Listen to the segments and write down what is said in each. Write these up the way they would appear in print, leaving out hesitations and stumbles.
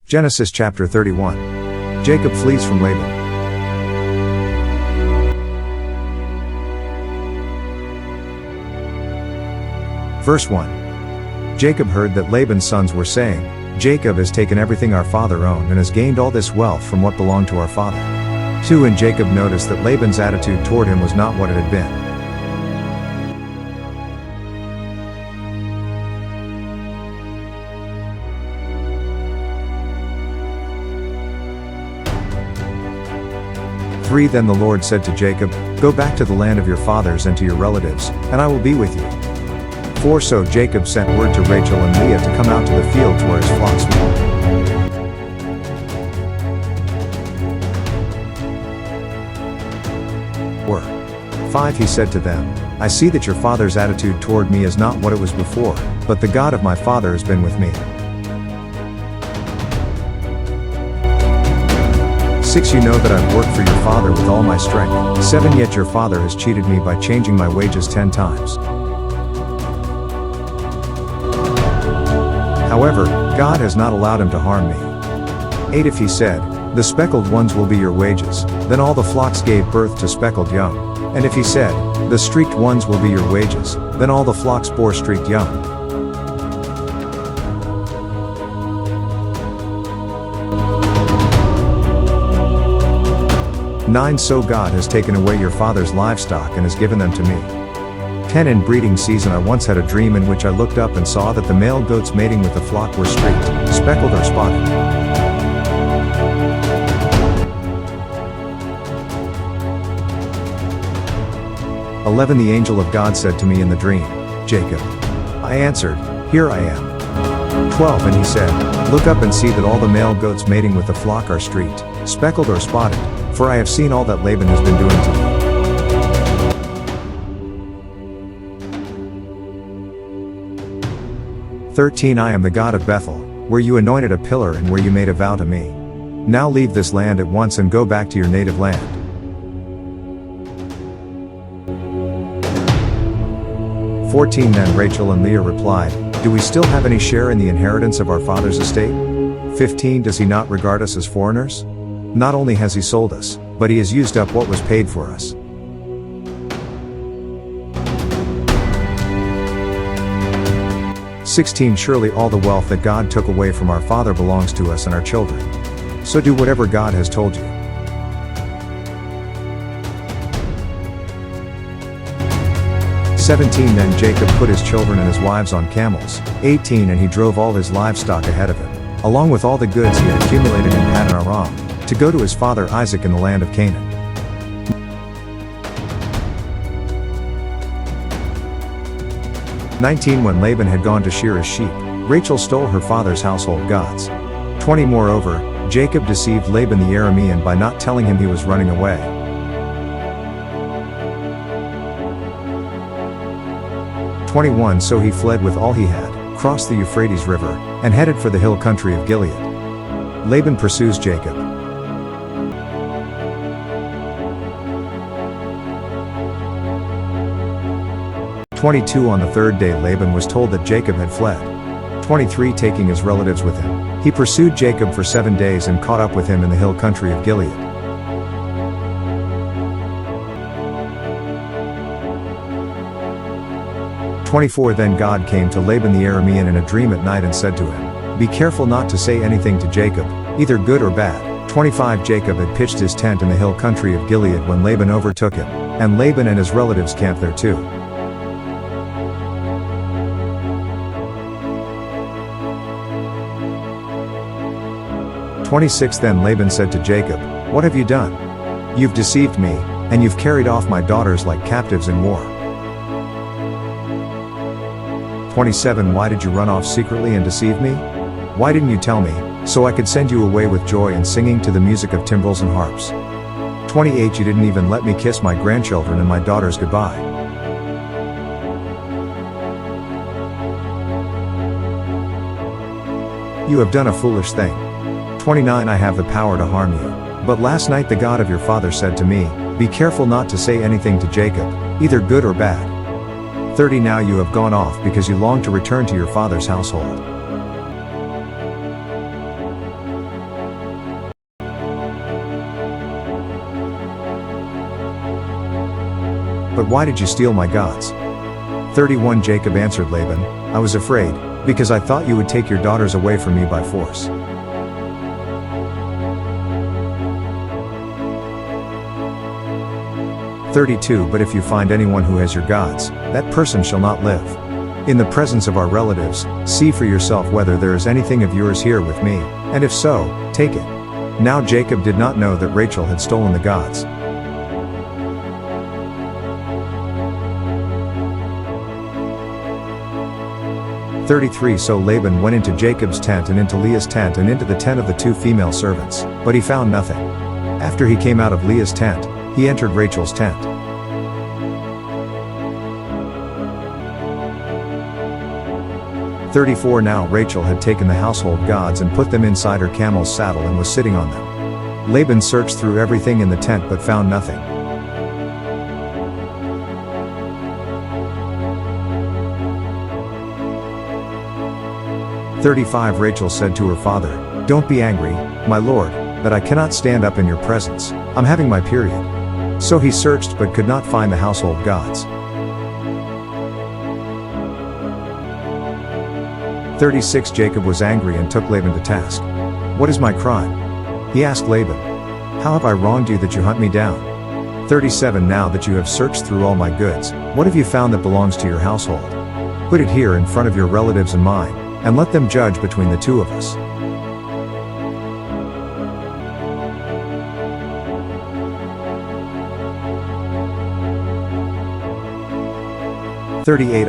Genesis chapter 31. Jacob flees from Laban. Verse 1. Jacob heard that Laban's sons were saying, Jacob has taken everything our father owned and has gained all this wealth from what belonged to our father. 2. And Jacob noticed that Laban's attitude toward him was not what it had been. Then the Lord said to Jacob, Go back to the land of your fathers and to your relatives, and I will be with you. 4. So Jacob sent word to Rachel and Leah to come out to the fields where his flocks were. 5. He said to them, I see that your father's attitude toward me is not what it was before, but the God of my father has been with me. 6. You know that I've worked for your father with all my strength. 7. Yet your father has cheated me by changing my wages 10 times. However, God has not allowed him to harm me. 8. If he said, The speckled ones will be your wages, then all the flocks gave birth to speckled young. And if he said, The streaked ones will be your wages, then all the flocks bore streaked young. 9. So God has taken away your father's livestock and has given them to me. 10. In breeding season I once had a dream in which I looked up and saw that the male goats mating with the flock were streaked, speckled or spotted. 11. The angel of God said to me in the dream, Jacob. I answered, Here I am. 12. And he said, Look up and see that all the male goats mating with the flock are streaked, speckled or spotted, for I have seen all that Laban has been doing to me. 13. I am the God of Bethel, where you anointed a pillar and where you made a vow to me. Now leave this land at once and go back to your native land. 14. Then Rachel and Leah replied, Do we still have any share in the inheritance of our father's estate? 15. Does he not regard us as foreigners? Not only has he sold us, but he has used up what was paid for us. 16. Surely all the wealth that God took away from our father belongs to us and our children. So do whatever God has told you. 17. Then Jacob put his children and his wives on camels. 18. And he drove all his livestock ahead of him, along with all the goods he had accumulated in Paddan Aram, to go to his father Isaac in the land of Canaan. 19. When Laban had gone to shear his sheep, Rachel stole her father's household gods. 20. Moreover, Jacob deceived Laban the Aramean by not telling him he was running away. 21. So he fled with all he had, crossed the Euphrates River, and headed for the hill country of Gilead. Laban pursues Jacob. 22. On the third day Laban was told that Jacob had fled. 23. Taking his relatives with him, he pursued Jacob for 7 days and caught up with him in the hill country of Gilead. 24. Then God came to Laban the Aramean in a dream at night and said to him, Be careful not to say anything to Jacob, either good or bad. 25. Jacob had pitched his tent in the hill country of Gilead when Laban overtook him, and Laban and his relatives camped there too. 26. Then Laban said to Jacob, What have you done? You've deceived me, and you've carried off my daughters like captives in war. 27. Why did you run off secretly and deceive me? Why didn't you tell me, so I could send you away with joy and singing to the music of timbrels and harps? 28. You didn't even let me kiss my grandchildren and my daughters goodbye. You have done a foolish thing. 29. I have the power to harm you, but last night the God of your father said to me, Be careful not to say anything to Jacob, either good or bad. 30. Now you have gone off because you long to return to your father's household. But why did you steal my gods?" 31 Jacob answered Laban, "I was afraid, because I thought you would take your daughters away from me by force." "But if you find anyone who has your gods, that person shall not live. In the presence of our relatives, see for yourself whether there is anything of yours here with me, and if so, take it." Now Jacob did not know that Rachel had stolen the gods. So Laban went into Jacob's tent and into Leah's tent and into the tent of the two female servants, but he found nothing. After he came out of Leah's tent, he entered Rachel's tent. Now Rachel had taken the household gods and put them inside her camel's saddle and was sitting on them. Laban searched through everything in the tent but found nothing. Rachel said to her father, "Don't be angry, my lord, that I cannot stand up in your presence. I'm having my period." So he searched but could not find the household gods. 36 Jacob was angry and took Laban to task. "What is my crime?" he asked Laban. "How have I wronged you that you hunt me down?" 37 Now that you have searched through all my goods, what have you found that belongs to your household? Put it here in front of your relatives and mine, and let them judge between the two of us.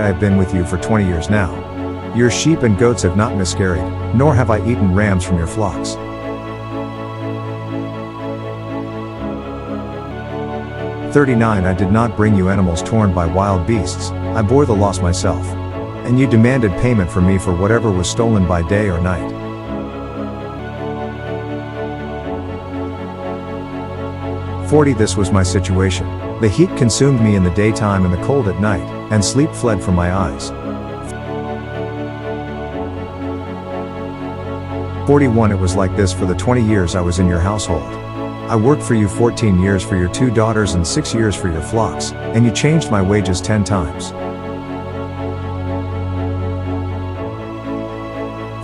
I have been with you for 20 years now. Your sheep and goats have not miscarried, nor have I eaten rams from your flocks. 39 I did not bring you animals torn by wild beasts, I bore the loss myself. And you demanded payment from me for whatever was stolen by day or night. 40 This was my situation. The heat consumed me in the daytime and the cold at night, and sleep fled from my eyes. 41 It was like this for the 20 years I was in your household. I worked for you 14 years for your 2 daughters and 6 years for your flocks, and you changed my wages 10 times.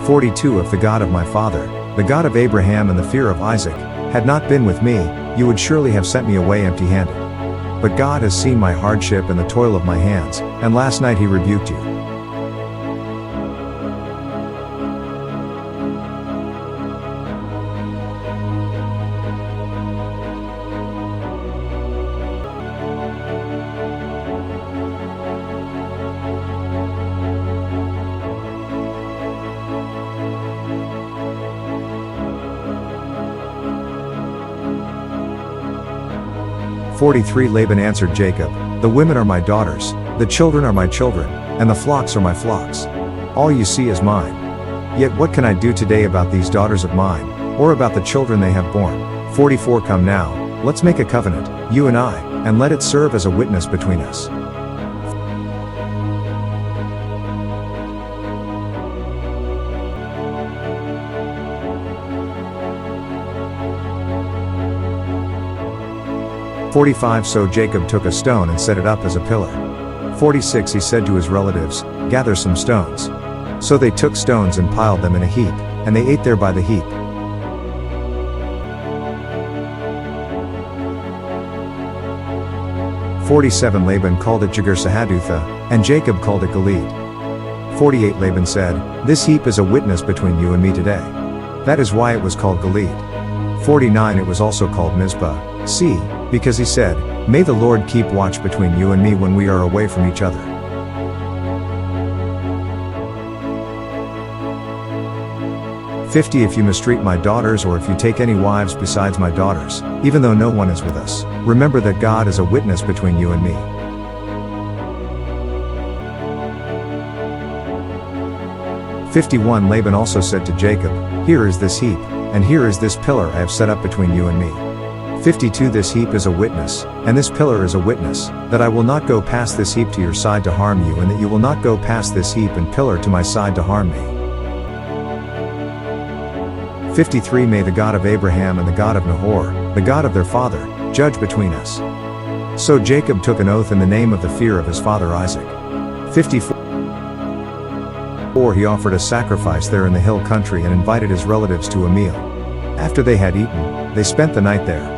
42 If the God of my father, the God of Abraham and the fear of Isaac, had not been with me, you would surely have sent me away empty-handed. But God has seen my hardship and the toil of my hands, and last night he rebuked you. Laban answered Jacob, "The women are my daughters, the children are my children, and the flocks are my flocks. All you see is mine. Yet what can I do today about these daughters of mine, or about the children they have borne?" 44 Come now, let's make a covenant, you and I, and let it serve as a witness between us. So Jacob took a stone and set it up as a pillar. 46 He said to his relatives, "Gather some stones." So they took stones and piled them in a heap, and they ate there by the heap. 47 Laban called it Jegar-sahadutha, and Jacob called it Gilead. 48 Laban said, "This heap is a witness between you and me today." That is why it was called Gilead. 49 It was also called Mizpah, see, because he said, "May the Lord keep watch between you and me when we are away from each other." 50 If you mistreat my daughters or if you take any wives besides my daughters, even though no one is with us, remember that God is a witness between you and me. 51 Laban also said to Jacob, "Here is this heap, and here is this pillar I have set up between you and me." 52 This heap is a witness, and this pillar is a witness, that I will not go past this heap to your side to harm you, and that you will not go past this heap and pillar to my side to harm me. 53 May the God of Abraham and the God of Nahor, the God of their father, judge between us. So Jacob took an oath in the name of the fear of his father Isaac. 54. He offered a sacrifice there in the hill country and invited his relatives to a meal. After they had eaten, they spent the night there.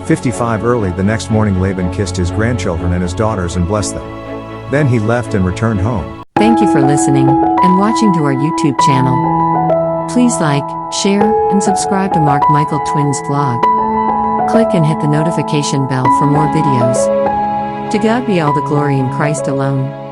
55. Early the next morning Laban kissed his grandchildren and his daughters and blessed them. Then he left and returned home. Thank you for listening and watching to our YouTube channel. Please like, share, and subscribe to Mark Michael Twins vlog. Click and hit the notification bell for more videos. To God be all the glory in Christ alone.